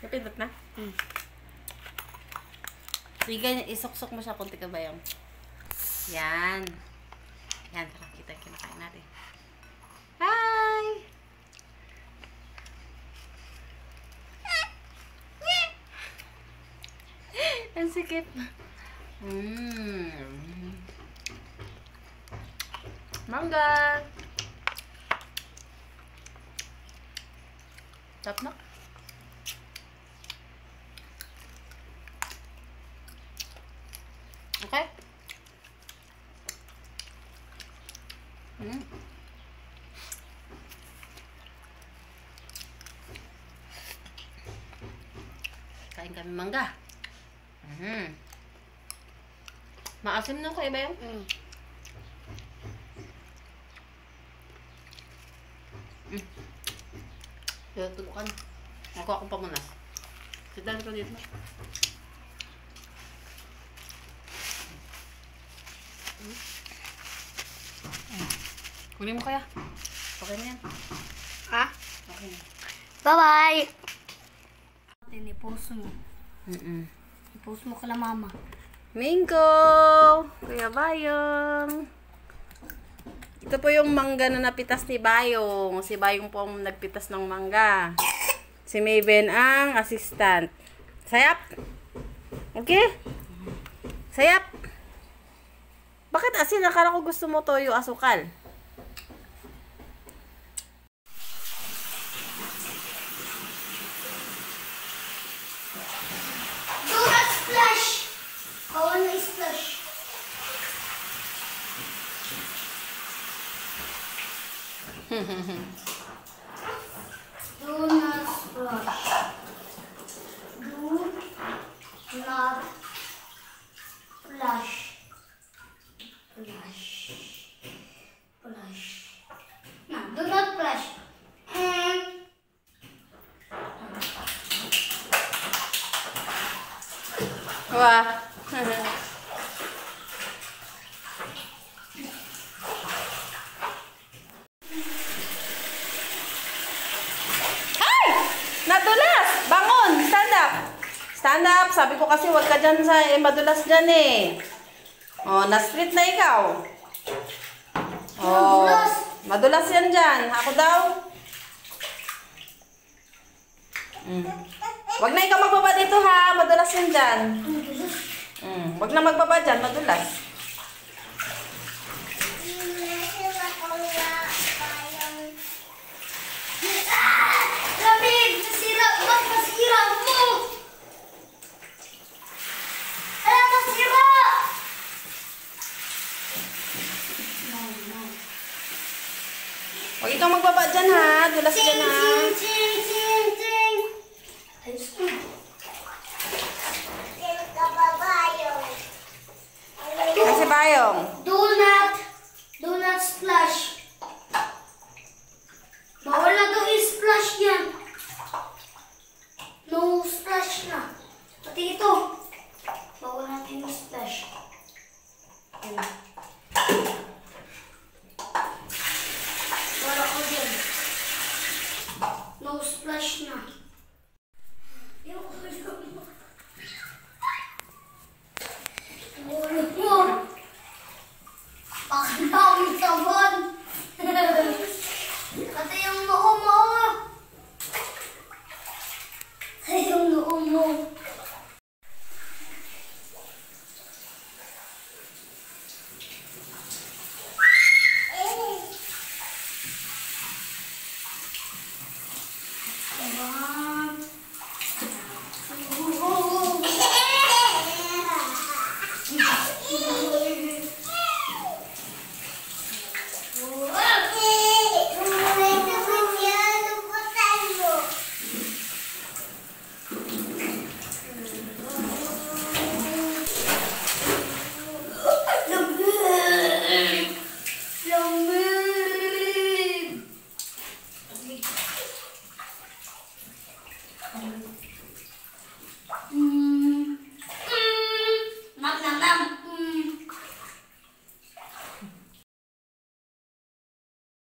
Napindot na? Sige, isuksok mo siya konti ka ba yung... Yan. Yan, tara, kita yung kinakain natin. Hi! Ang sikip. Mangga! Tap na. Okay? Kain kami mangga. Maasim na ko, iba yung? Kaya tulukan. Nakuha akong pamunas. Sidan ko dito. Kunin mo kaya. Okay na yan. Ha? Okay na. Bye-bye! Tinipost mo. Ipost mo kala mama. Mingko! Kuya Bayong! Ito po yung mangga na napitas ni Bayong. Si Bayong po ang nagpitas ng mangga. Si Maven ang assistant. Sayap? Okay? Sayap? Bakit asin? Akala ko gusto mo toyo asukal. Do not splash! I wanna splash. Do not splash. Do not splash. Splash. Splash. No, do not splash. Wah. Ay! Nadulas! Bangon! Stand up! Stand up! Sabi ko kasi wag ka dyan sa madulas dyan eh. Oh, na-street na ikaw. Oh, madulas yan dyan. Ako daw. Wag na ikaw magbaba dito ha. Madulas yan dyan. Wag na magbaba dyan. Madulas. Lamig! Nasira! Ba't nasira mo? Alam, nasira! Wag ikaw magbaba dyan ha. Dulas dyan ha. Kasi Bayong. Do not splash. Bawal na daw i-splash yan. No splash na. Pati ito. Bawal natin i-splash. Para ko dyan. No splash na.